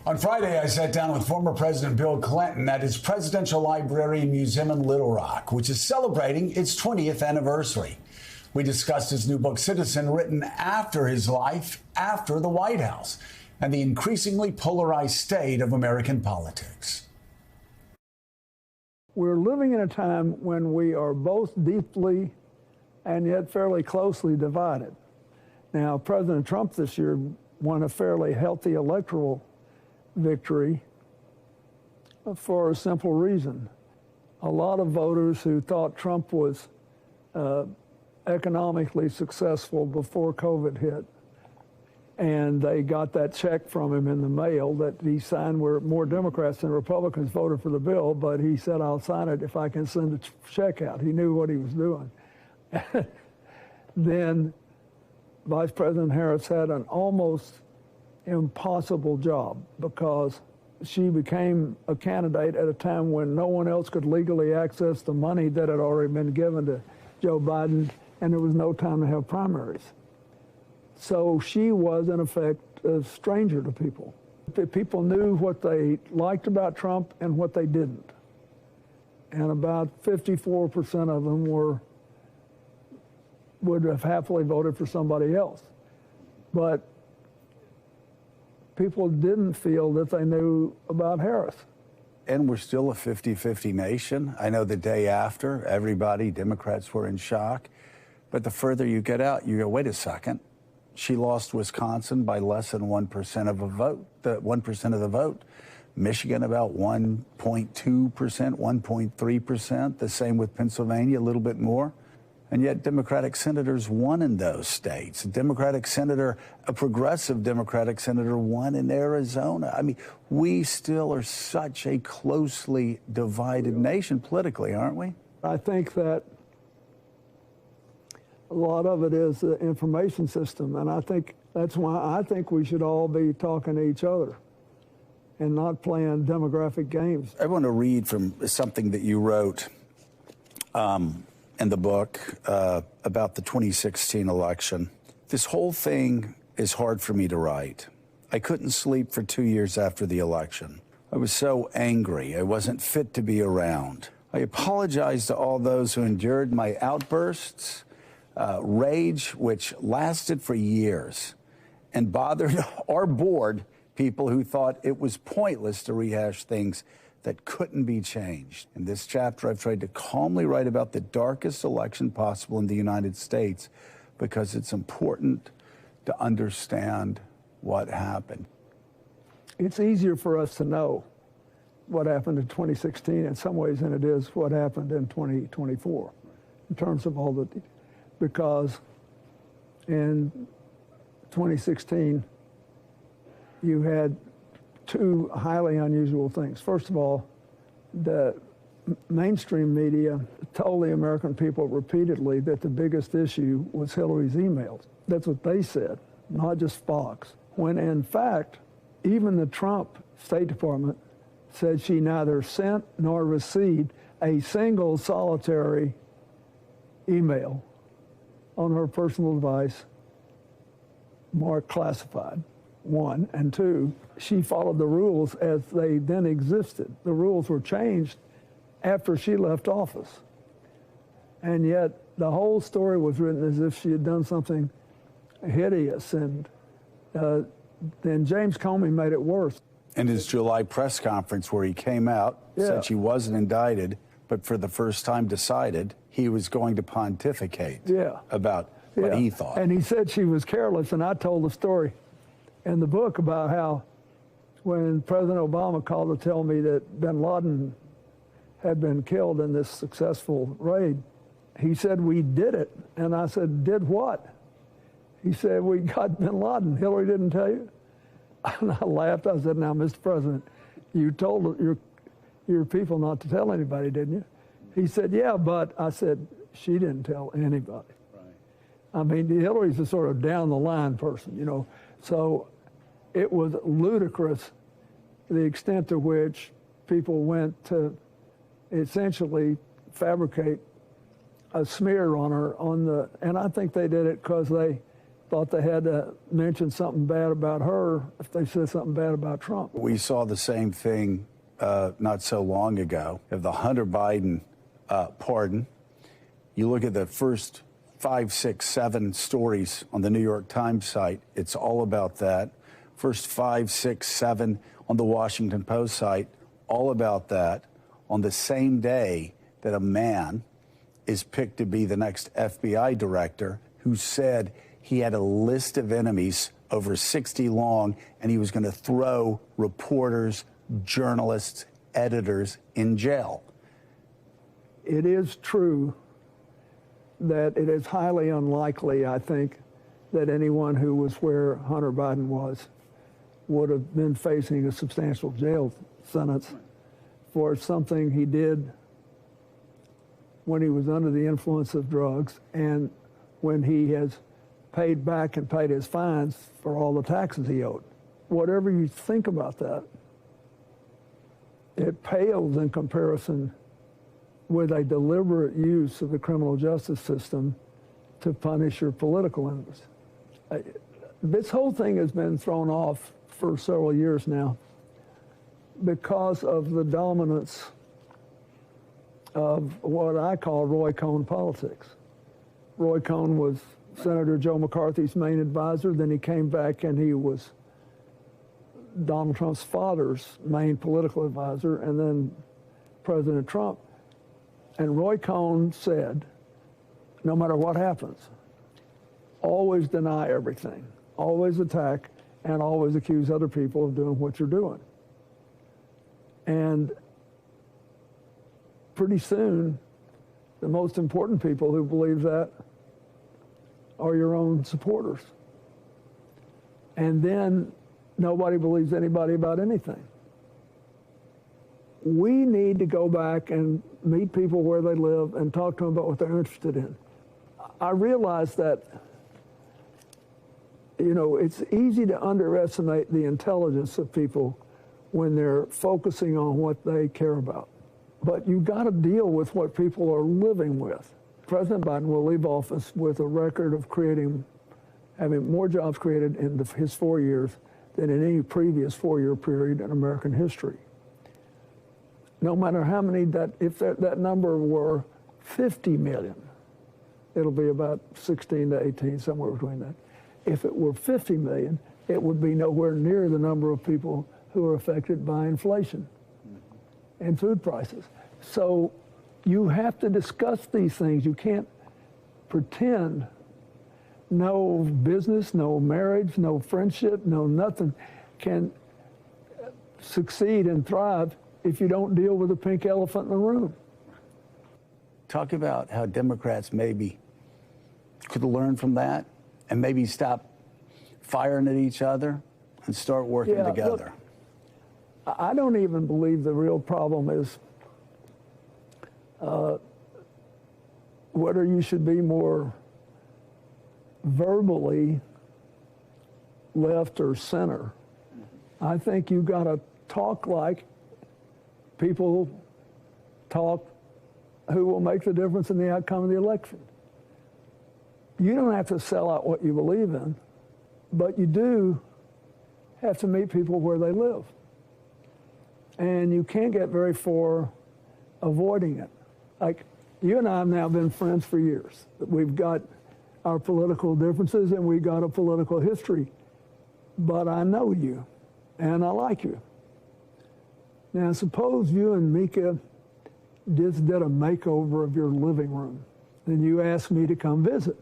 On Friday, I sat down with former President Bill Clinton at his Presidential Library and Museum in Little Rock, which is celebrating its 20th anniversary. We discussed his new book, Citizen, written after his life, after the White House, and the increasingly polarized state of American politics. We're living in a time when we are both deeply and yet fairly closely divided. Now, President Trump this year won a fairly healthy electoral victory for a simple reason. A lot of voters who thought Trump was economically successful before COVID hit, and they got that check from him in the mail that he signed, where more Democrats than Republicans voted for the bill, but he said, I'll sign it if I can send a check out. He knew what he was doing. Then Vice President Harris had an almost impossible job because she became a candidate at a time when no one else could legally access the money that had already been given to Joe Biden, and there was no time to have primaries. So she was, in effect, a stranger to people. People knew what they liked about Trump and what they didn't. And about 54% of them would have happily voted for somebody else. But people didn't feel that they knew about Harris. And we're still a 50-50 nation. I know the day after, everybody, Democrats were in shock. But the further you get out, you go, wait a second. She lost Wisconsin by less than 1% of a vote, 1% of the vote. Michigan about 1.2%, 1.3%. The same with Pennsylvania, a little bit more. And yet Democratic senators won in those states. A progressive Democratic senator won in Arizona. I mean, we still are such a closely divided nation politically, aren't we? I think that a lot of it is the information system. And I think that's why I think we should all be talking to each other and not playing demographic games. I want to read from something that you wrote in the book about the 2016 election. This whole thing is hard for me to write. I couldn't sleep for 2 years after the election. I was so angry. I wasn't fit to be around. I apologize to all those who endured my outbursts, rage, which lasted for years, and bothered or bored people who thought it was pointless to rehash things that couldn't be changed. In this chapter, I've tried to calmly write about the darkest election possible in the United States because it's important to understand what happened. It's easier for us to know what happened in 2016 in some ways than it is what happened in 2024 in terms of all the, because in 2016, you had two highly unusual things. First of all, the mainstream media told the American people repeatedly that the biggest issue was Hillary's emails. That's what they said, not just Fox. When in fact, even the Trump State Department said she neither sent nor received a single solitary email on her personal device marked classified. One, and two, she followed the rules as they then existed. The rules were changed after she left office. And yet the whole story was written as if she had done something hideous. And then James Comey made it worse. In his July press conference where he came out, said she wasn't indicted, but for the first time decided he was going to pontificate about what he thought. And he said she was careless, and I told the story in the book about how when President Obama called to tell me that bin Laden had been killed in this successful raid, he said, we did it. And I said, did what? He said, we got bin Laden. Hillary didn't tell you? And I laughed. I said, now, Mr. President, you told your people not to tell anybody, didn't you? He said, yeah, but I said, she didn't tell anybody. Right. I mean, Hillary's a sort of down the line person, you know. So it was ludicrous, the extent to which people went to essentially fabricate a smear on her and I think they did it because they thought they had to mention something bad about her if they said something bad about Trump. We saw the same thing not so long ago of the Hunter Biden pardon. You look at the first 5, 6, 7 stories on the New York Times site, it's all about that. First 5, 6, 7 on the Washington Post site, all about that. On the same day that a man is picked to be the next FBI director who said he had a list of enemies over 60 long and he was going to throw reporters, journalists, editors in jail. It is true that it is highly unlikely, I think, that anyone who was where Hunter Biden was would have been facing a substantial jail sentence for something he did when he was under the influence of drugs and when he has paid back and paid his fines for all the taxes he owed. Whatever you think about that, it pales in comparison with a deliberate use of the criminal justice system to punish your political enemies. This whole thing has been thrown off for several years now because of the dominance of what I call Roy Cohn politics. Roy Cohn was Senator Joe McCarthy's main advisor. Then he came back and he was Donald Trump's father's main political advisor, and then President Trump. And Roy Cohn said, no matter what happens, always deny everything, always attack, and always accuse other people of doing what you're doing. And pretty soon, the most important people who believe that are your own supporters. And then nobody believes anybody about anything. We need to go back and meet people where they live and talk to them about what they're interested in. I realize that, you know, it's easy to underestimate the intelligence of people when they're focusing on what they care about. But you've got to deal with what people are living with. President Biden will leave office with a record of having more jobs created in his 4 years than in any previous 4-year period in American history. No matter how many, if that number were 50 million, it'll be about 16 to 18, somewhere between that. If it were 50 million, it would be nowhere near the number of people who are affected by inflation and food prices. So you have to discuss these things. You can't pretend no business, no marriage, no friendship, no nothing can succeed and thrive if you don't deal with the pink elephant in the room. Talk about how Democrats maybe could learn from that and maybe stop firing at each other and start working together. Look, I don't even believe the real problem is whether you should be more verbally left or center. I think you got to talk like people talk who will make the difference in the outcome of the election. You don't have to sell out what you believe in, but you do have to meet people where they live. And you can't get very far avoiding it. Like, you and I have now been friends for years. We've got our political differences and we got a political history, but I know you and I like you. Now, suppose you and Mika just did a makeover of your living room and you asked me to come visit.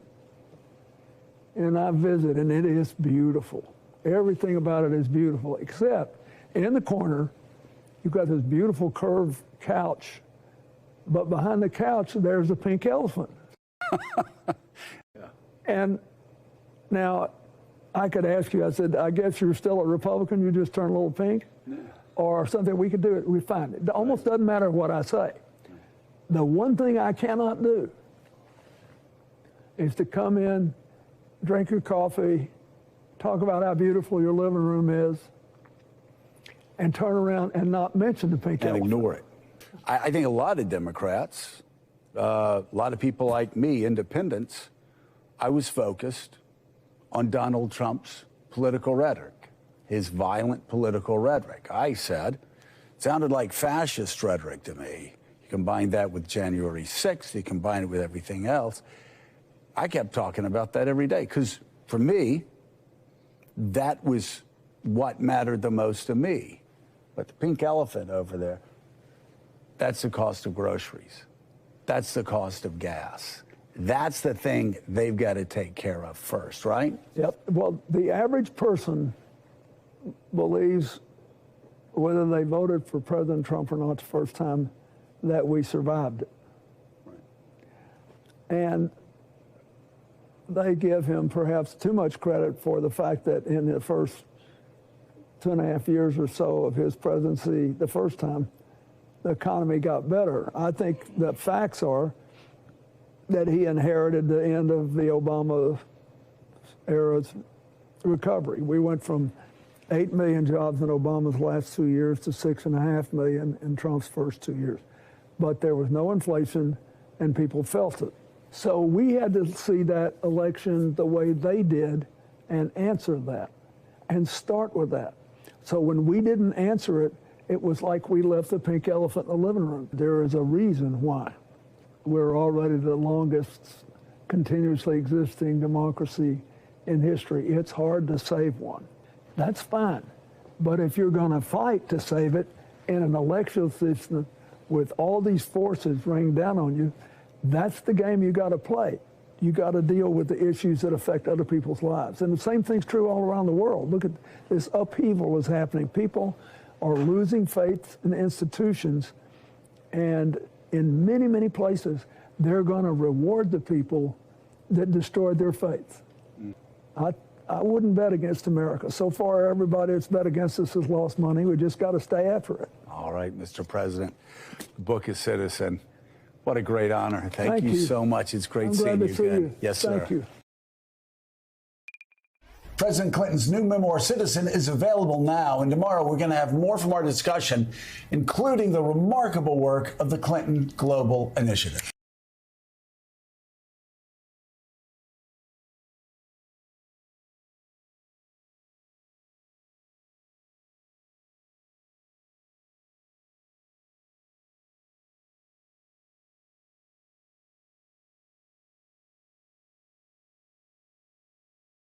And I visit, and it is beautiful. Everything about it is beautiful, except in the corner, you've got this beautiful curved couch, but behind the couch, there's a pink elephant. And now, I could ask you, I said, I guess you're still a Republican, you just turned a little pink? Or something, we could do it, we find it. It almost doesn't matter what I say. The one thing I cannot do is to come in, drink your coffee, talk about how beautiful your living room is, and turn around and not mention the pink elephant. And ignore it. I think a lot of Democrats, a lot of people like me, independents, I was focused on Donald Trump's political rhetoric, his violent political rhetoric. I said, it sounded like fascist rhetoric to me. You combine that with January 6th, you combine it with everything else. I kept talking about that every day because for me, that was what mattered the most to me. But the pink elephant over there, that's the cost of groceries. That's the cost of gas. That's the thing they've got to take care of first, right? Yep. Well, the average person believes, whether they voted for President Trump or not the first time, that we survived it. Right. And they give him perhaps too much credit for the fact that in the first 2.5 years or so of his presidency, the first time, the economy got better. I think the facts are that he inherited the end of the Obama era's recovery. We went from 8 million jobs in Obama's last 2 years to 6.5 million in Trump's first 2 years. But there was no inflation and people felt it. So we had to see that election the way they did and answer that and start with that. So when we didn't answer it, it was like we left the pink elephant in the living room. There is a reason why we're already the longest continuously existing democracy in history. It's hard to save one. That's fine. But if you're going to fight to save it in an election system with all these forces raining down on you, that's the game you got to play. You got to deal with the issues that affect other people's lives. And the same thing's true all around the world. Look at this upheaval is happening. People are losing faith in institutions, and in many, many places, they're going to reward the people that destroyed their faith. I wouldn't bet against America. So far, everybody that's bet against us has lost money. We just got to stay after it. All right, Mr. President. The book is Citizen. What a great honor. Thank you so much. It's great seeing you again. Yes, sir. Thank you. President Clinton's new memoir, Citizen, is available now. And tomorrow we're going to have more from our discussion, including the remarkable work of the Clinton Global Initiative.